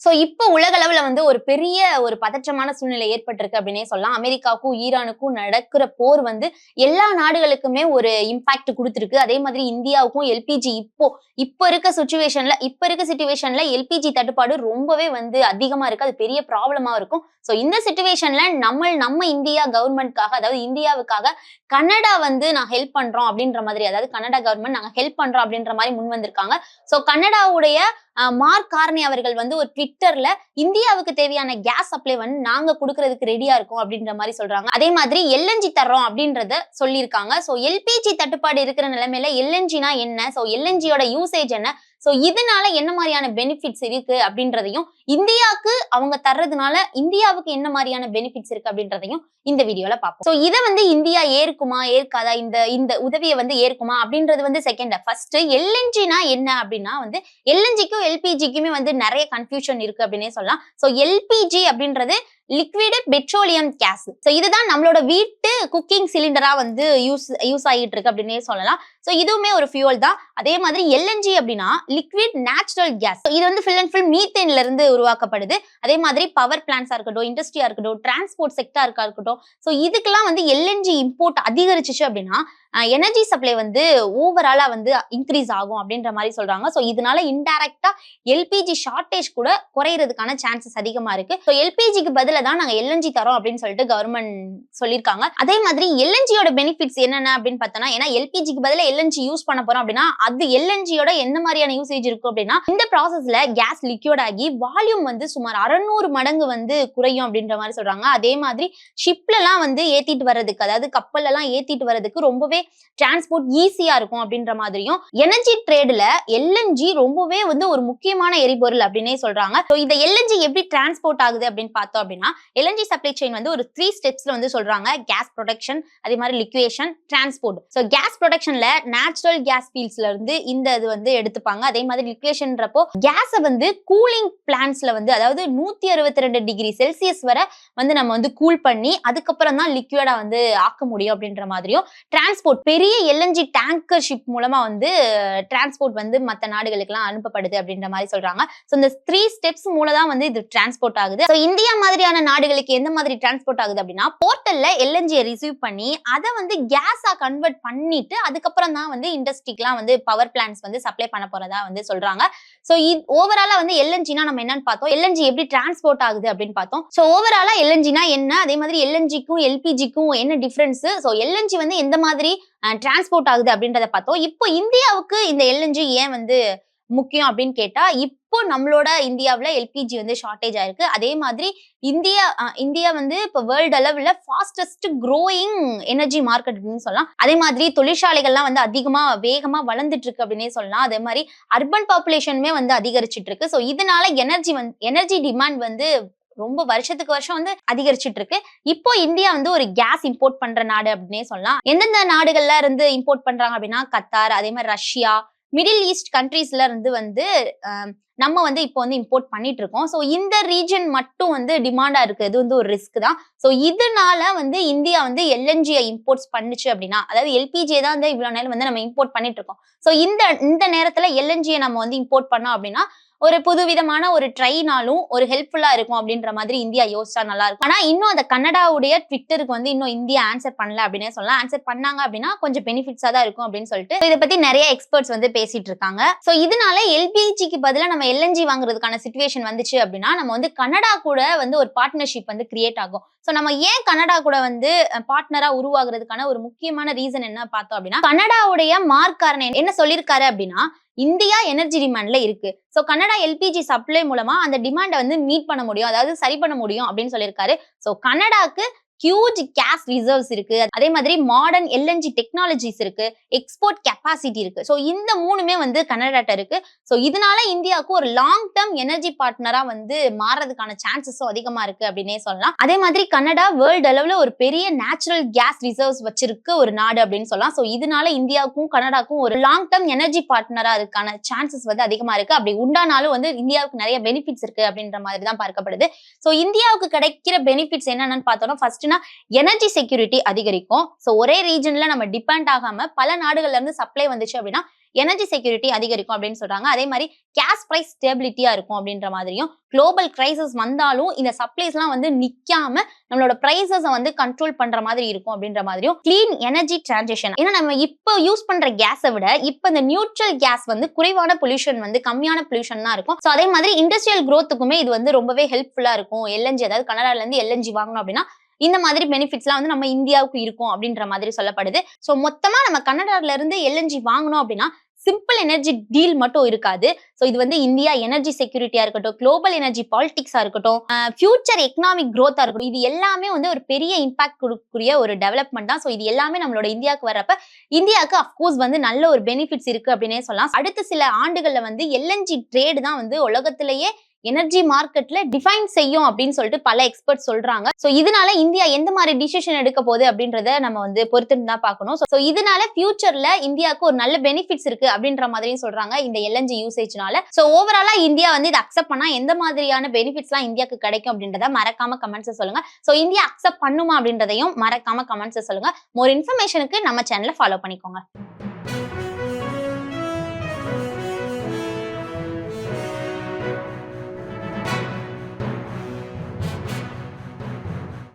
So இப்போ உலக அளவுல வந்து ஒரு பெரிய ஒரு பதற்றமான சூழ்நிலை ஏற்பட்டிருக்கு அப்படின்னே சொல்லலாம். அமெரிக்காவுக்கும் ஈரானுக்கும் நடக்கிற போர் வந்து எல்லா நாடுகளுக்குமே ஒரு இம்பாக்ட் குடுத்திருக்கு. அதே மாதிரி இந்தியாவுக்கும் எல்பிஜி இப்ப இருக்க சிச்சுவேஷன்ல எல்பிஜி தட்டுப்பாடு ரொம்பவே வந்து அதிகமா இருக்கு. அது பெரிய ப்ராப்ளமா இருக்கும். சோ இந்த சிச்சுவேஷன்ல நம்ம இந்தியா கவர்மெண்ட்காக, அதாவது இந்தியாவுக்காக கனடா வந்து நான் ஹெல்ப் பண்றோம் அப்படின்ற மாதிரி, அதாவது கனடா கவர்மெண்ட் நாங்க ஹெல்ப் பண்றோம் அப்படின்ற மாதிரி முன் வந்திருக்காங்க. சோ கனடாவுடைய மார்க் கார்னி அவர்கள் வந்து ஒரு ட்விட்டர்ல இந்தியாவுக்கு தேவையான கேஸ் சப்ளை வந்து நாங்க குடுக்கறதுக்கு ரெடியா இருக்கோம் அப்படின்ற மாதிரி சொல்றாங்க. அதே மாதிரி எல்என்ஜி தர்றோம் அப்படின்றத சொல்லியிருக்காங்க. சோ எல்பிஜி தட்டுப்பாடு இருக்கிற நிலைமையில எல்என்ஜினா என்ன, சோ எல்என்ஜியோட யூசேஜ் என்ன, சோ இதனால என்ன மாதிரியான பெனிஃபிட்ஸ் இருக்கு அப்படின்றதையும், இந்தியாவுக்கு அவங்க தர்றதுனால இந்தியாவுக்கு என்ன மாதிரியான பெனிஃபிட்ஸ் இருக்கு அப்படின்றதையும் இந்த வீடியோல பார்ப்போம். சோ இத வந்து இந்தியா ஏற்குமா ஏற்காதா, இந்த உதவியை வந்து ஏற்குமா அப்படின்றது வந்து செகண்ட். ஃபர்ஸ்ட் எல்என்ஜினா என்ன அப்படின்னா வந்து எல்என்ஜிக்கும் எல்பிஜிக்குமே வந்து நிறைய கன்ஃபியூஷன் இருக்கு அப்படின்னே சொல்லலாம். சோ எல்பிஜி அப்படின்றது லிக்விட் பெட்ரோலியம் கேஸ். சோ இதுதான் நம்மளோட வீட்டு குக்கிங் சிலிண்டரா வந்து யூஸ் ஆகிட்டு இருக்கு அப்படின்னே சொல்லலாம். சோ இதுவுமே ஒரு ஃபியூல் தான். அதே மாதிரி எல்என்ஜி அப்படின்னா லிக்விட் நேச்சுரல் கேஸ். இது வந்து ஃபுல் அண்ட் ஃபுல் மீத்தேன்ல இருந்து உருவாக்கப்படுது. அதே மாதிரி பவர் பிளான்ஸா இருக்கட்டும், இண்டஸ்ட்ரியா இருக்கட்டும், டிரான்ஸ்போர்ட் செக்டாருக்கா இருக்கட்டும், சோ இதுக்கெல்லாம் வந்து எல்என்ஜி இம்போர்ட் அதிகரிச்சிச்சு அப்படின்னா எனர்ஜி சப்ளை வந்து ஓவராலா வந்து இன்க்ரீஸ் ஆகும் அப்படின்ற மாதிரி சொல்றாங்க. சோ இதனால இன்டைரக்டா எல்பிஜி ஷார்டேஜ் கூட குறையறதுக்கான சான்சஸ் அதிகமா இருக்கு. சோ எல்பிஜிக்கு பதிலா தான் நாங்க எல்என்ஜி தரோம் அப்படின்னு சொல்லிட்டு கவர்மெண்ட் சொல்லியிருக்காங்க. அதே மாதிரி எல்என்ஜியோட பெனிஃபிட்ஸ் என்னென்ன அப்படின்னு பார்த்தோம்னா, ஏன்னா எல்பிஜிக்கு பதிலா எல்என்ஜி யூஸ் பண்ண போறோம் அப்படின்னா அது எல்என்ஜியோட என்ன மாதிரியான யூசேஜ் இருக்கும் அப்படின்னா, இந்த ப்ராசஸ்ல கேஸ் லிக்விட் ஆகி வால்யூம் வந்து சுமார் 600 மடங்கு வந்து குறையும் அப்படின்ற மாதிரி சொல்றாங்க. அதே மாதிரி ஷிப்ல எல்லாம் வந்து ஏத்திட்டு வர்றதுக்கு, அதாவது கப்பல் எல்லாம் ஏத்திட்டு வர்றதுக்கு ரொம்பவே டிரான்ஸ்போர்ட் ஈஸியா இருக்கும் அப்படின்ற மாதிரியும், எனர்ஜி ட்ரேட்ல எல்என்ஜி ரொம்பவே வந்து ஒரு முக்கியமான எரிபொருள் அப்படின்னே சொல்றாங்க. சோ இந்த எல்என்ஜி எப்படி டிரான்ஸ்போர்ட் ஆகுது அப்படின்னு பார்த்தோம் அப்படின்னா, எல்என்ஜி சப்ளை செயின் வந்து ஒரு 3 ஸ்டெப்ஸ்ல வந்து சொல்றாங்க. கேஸ் ப்ரொடக்ஷன், அதே மாதிரி லிக்விடேஷன், டிரான்ஸ்போர்ட். சோ கேஸ் ப்ரொடக்ஷன்ல நேச்சுரல் கேஸ் ஃபீல்ட்ஸ்ல இருந்து இந்த இது வந்து எடுத்துப்பாங்க. அதே மாதிரி லிக்விடேஷன்றப்போ கேஸ வந்து கூலிங் பிளான்ட்ஸ்ல வந்து, அதாவது 162 டிகிரி செல்சியஸ் வரை வந்து நம்ம வந்து கூல் பண்ணி அதுக்கப்புறம் தான் லிக்விடா வந்து ஆக்க முடியும் அப்படின்ற மாதிரியும், டிரான்ஸ்போர்ட் பெரிய எல்என்ஜி டேங்கர் ஷிப் மூலமா வந்து டிரான்ஸ்போர்ட் வந்து மத்த நாடுகளுக்கு எல்லாம் அனுப்பப்படுது அப்படின்ற மாதிரி சொல்றாங்க. சோ இந்த 3 ஸ்டெப்ஸ் மூலம் தான் வந்து இது டிரான்ஸ்போர்ட் ஆகுது. சோ இந்தியா மாதிரியான நாடுகளுக்கு எந்த மாதிரி டிரான்ஸ்போர்ட் ஆகுது அப்படின்னா, போர்ட்டல்ல எல்என்ஜியை ரிசீவ் பண்ணி அதை வந்து கேஸா கன்வெர்ட் பண்ணிட்டு அதுக்கப்புறம் தான் வந்து இண்டஸ்ட்ரிக்கெல்லாம் வந்து பவர் பிளான்ட்ஸ் வந்து சப்ளை பண்ண போறதா வந்து சொல்றாங்க. சோ ஓவராலா வந்து எல்என்ஜினா நம்ம என்னன்னு பார்த்தோம், எல்என்ஜி எப்படி டிரான்ஸ்போர்ட் ஆகுது அப்படின்னு பார்த்தோம். சோ ஓவராலா எல்என்ஜினா என்ன, அதே மாதிரி எல்என்ஜிக்கும் எல்பிஜிக்கும் என்ன டிஃபரன்ஸ், சோ எல்என்ஜி வந்து எந்த மாதிரி டிரான்ஸ்போர்ட் ஆகுது அப்படின்றத பார்த்தோம். இப்போ இந்தியாவுக்கு இந்த எல்என்ஜி ஏன் வந்து முக்கியம் அப்படின்னு கேட்டா, இப்போ நம்மளோட இந்தியாவுல எல்பிஜி வந்து ஷார்டேஜ் ஆயிருக்கு. அதே மாதிரி இந்தியா வந்து இப்போ வேர்ல்டு அளவுல ஃபாஸ்டஸ்ட் க்ரோயிங் எனர்ஜி மார்க்கெட் அப்படின்னு சொல்லலாம். அதே மாதிரி தொழிற்சாலைகள்லாம் வந்து வேகமா வளர்ந்துட்டு இருக்கு அப்படின்னே சொல்லலாம். அதே மாதிரி அர்பன் பாப்புலேஷனுமே வந்து அதிகரிச்சிட்டு இருக்கு. சோ இதனால எனர்ஜி டிமாண்ட் வந்து ரொம்ப வருஷத்துக்கு வருஷம் வந்து அதிகரிச்சிட்டு இருக்கு. இப்போ இந்தியா வந்து ஒரு கேஸ் இம்போர்ட் பண்ற நாடு அப்படின்னே சொல்லலாம். எந்தெந்த நாடுகள்ல இருந்து இம்போர்ட் பண்றாங்க அப்படின்னா, கத்தார், அதே மாதிரி ரஷ்யா, மிடில் ஈஸ்ட் கண்ட்ரீஸ்ல இருந்து வந்து நம்ம வந்து இப்போ வந்து இம்போர்ட் பண்ணிட்டு இருக்கோம். சோ இந்த ரீஜன் மட்டும் வந்து டிமாண்டா இருக்கு. இது வந்து ஒரு ரிஸ்க் தான். சோ இதனால வந்து இந்தியா வந்து எல்என்ஜியை இம்போர்ட்ஸ் பண்ணுச்சு அப்படின்னா, அதாவது எல்பிஜியை தான் வந்து இவ்வளவு நேரம் வந்து நம்ம இம்போர்ட் பண்ணிட்டு இருக்கோம். சோ இந்த நேரத்துல எல்என்ஜியை நம்ம வந்து இம்போர்ட் பண்ணோம் அப்படின்னா ஒரு புதுவிதமான ஒரு ட்ரைனாலும் ஒரு ஹெல்ப்ஃபுல்லா இருக்கும் அப்படின்ற மாதிரி இந்தியா யோசிச்சா நல்லா இருக்கும். ஆனா இன்னும் அந்த கனடாவுடைய ட்விட்டருக்கு வந்து இன்னும் இந்தியா ஆன்சர் பண்ணல அப்படின்னே சொல்லலாம். ஆன்சர் பண்ணாங்க அப்படின்னா கொஞ்சம் பெனிஃபிட்ஸா தான் இருக்கும் அப்படின்னு சொல்லிட்டு இதை பத்தி நிறைய எக்ஸ்பர்ட்ஸ் வந்து பேசிட்டு இருக்காங்க. சோ இதனால எல்பிஜிக்கு பதிலா நம்ம எல்என்ஜி வாங்குறதுக்கான சிச்சுவேஷன் வந்துச்சு அப்படின்னா, நம்ம வந்து கனடா கூட வந்து ஒரு பார்ட்னர்ஷிப் வந்து கிரியேட் ஆகும். சோ நம்ம ஏன் கனடா கூட வந்து பார்ட்னரா உருவாகிறதுக்கான ஒரு முக்கியமான ரீசன் என்ன பார்த்தோம் அப்படின்னா, கனடாவுடைய மார்க் கார்னி என்ன சொல்லியிருக்காரு அப்படின்னா, இந்தியா எனர்ஜி டிமாண்ட்ல இருக்கு. சோ கனடா எல்பிஜி சப்ளை மூலமா அந்த டிமாண்ட வந்து மீட் பண்ண முடியும், அதாவது சரி பண்ண முடியும் அப்படின்னு சொல்லியிருக்காரு. சோ கனடாக்கு ஹியூஜ் கேஸ் ரிசர்வ்ஸ் இருக்கு. அதே மாதிரி மாடர்ன் எல்என்ஜி டெக்னாலஜிஸ் இருக்கு, எக்ஸ்போர்ட் கெப்பாசிட்டி இருக்கு. சோ இந்த மூணுமே வந்து கனடாட்ட இருக்கு. சோ இதனால இந்தியாவுக்கு ஒரு லாங் டர்ம் எனர்ஜி பார்ட்னரா வந்து மாறதுக்கான சான்சஸும் அதிகமா இருக்கு அப்படின்னே சொல்லலாம். அதே மாதிரி கனடா வேர்ல்டு அளவுல ஒரு பெரிய நேச்சுரல் கேஸ் ரிசர்வ்ஸ் வச்சிருக்கு ஒரு நாடு அப்படின்னு சொல்லலாம். சோ இதனால இந்தியாவுக்கும் கனடாக்கும் ஒரு லாங் டர்ம் எனர்ஜி பார்ட்னரா அதுக்கான சான்சஸ் வந்து அதிகமா இருக்கு. அப்படி உண்டானாலும் வந்து இந்தியாவுக்கு நிறைய பெனிஃபிட்ஸ் இருக்கு அப்படின்ற மாதிரி தான் பார்க்கப்படுது. சோ இந்தியாவுக்கு கிடைக்கிற பெனிஃபிட்ஸ் என்னன்னு பார்த்தோம்னா, ஃபர்ஸ்ட் எனர்ஜி செக்யூரிட்டி அதிகரிக்கும். சோ ஒரே ரீஜன்ல நம்ம டிபெண்ட் ஆகாம பல நாடுகள்ல இருந்து சப்ளை வந்துச்சு அப்படின்னா எனர்ஜி செக்யூரிட்டி அதிகரிக்கும் அப்படின்னு சொல்றாங்க. அதே மாதிரி கேஸ் பிரைஸ் ஸ்டேபிலிட்டியா இருக்கும் அப்படின்ற மாதிரியும், குளோபல் கிரைசிஸ் வந்தாலும் இந்த சப்ளைஸ் எல்லாம் வந்து நிக்காம நம்மளோட பிரைசஸ் வந்து கண்ட்ரோல் பண்ற மாதிரி இருக்கும் அப்படின்ற மாதிரியும், கிளீன் எனர்ஜி டிரான்சிஷன், ஏன்னா நம்ம இப்போ யூஸ் பண்ற கேஸை விட இப்ப இந்த நியூட்ரல் கேஸ் வந்து குறைவான பொல்யூஷன் வந்து கம்மியான பொல்யூஷன் தான் இருக்கும். சோ அதே மாதிரி இண்டஸ்ட்ரியல் growthக்குமே இது வந்து ரொம்பவே ஹெல்ப்ஃபுல்லா இருக்கும். எல்என்ஜி, அதாவது கனடால இருந்து எல்என்ஜி வாங்கணும் அப்படின்னா இந்த மாதிரி பெனிஃபிட்ஸ்லாம் வந்து நம்ம இந்தியாவுக்கு இருக்கும் அப்படின்ற மாதிரி சொல்லப்படுது. சோ மொத்தமா நம்ம கனடால இருந்து எல்என்ஜி வாங்கணும் அப்படின்னா சிம்பிள் எனர்ஜி டீல் மட்டும் இருக்காது. சோ இது வந்து இந்தியா எனர்ஜி செக்யூரிட்டியா இருக்கட்டும், குளோபல் எனர்ஜி பாலிடிக்ஸா இருக்கட்டும், ஃபியூச்சர் எக்கனாமிக் growth-ஆ இருக்கட்டும், இது எல்லாமே வந்து ஒரு பெரிய இம்பாக்ட் கொடுக்கக்கூடிய ஒரு டெவலப்மெண்ட் தான். சோ இது எல்லாமே நம்மளோட இந்தியாவுக்கு வரப்ப இந்தியாவுக்கு அஃப்கோர்ஸ் வந்து நல்ல ஒரு பெனிஃபிட்ஸ் இருக்கு அப்படின்னே சொல்லலாம். அடுத்த சில ஆண்டுகள்ல வந்து எல்என்ஜி ட்ரேட் தான் வந்து உலகத்திலேயே எனர்ஜி மார்க்கெட்ல டிஃபைன் செய்யும் அப்படின்னு சொல்லிட்டு பல எக்ஸ்பர்ட் சொல்றாங்க. சோ இதனால இந்தியா எந்த மாதிரி டிசிஷன் எடுக்க போகுது அப்படின்றத நம்ம வந்து பொறுத்து தான் பார்க்கணும். சோ இதனால ஃபியூச்சர்ல இந்தியாவுக்கு ஒரு நல்ல பெனிஃபிட்ஸ் இருக்கு அப்படின்ற மாதிரியும் சொல்றாங்க இந்த எல்என்ஜி யூசேஜ்னால. சோ ஓவராலா இந்தியா வந்து இதை அக்செப்ட் பண்ணா எந்த மாதிரியான பெனிஃபிட்ஸ் எல்லாம் இந்தியாவுக்கு கிடைக்கும் அப்படின்றத மறக்காம கமெண்ட்ஸ் சொல்லுங்க. சோ இந்தியா அக்செப்ட் பண்ணுமா அப்படின்றதையும் மறக்காம கமெண்ட்ஸ் சொல்லுங்க. மோர் இன்ஃபர்மேஷனுக்கு நம்ம சேனலை ஃபாலோ பண்ணிக்கோங்க.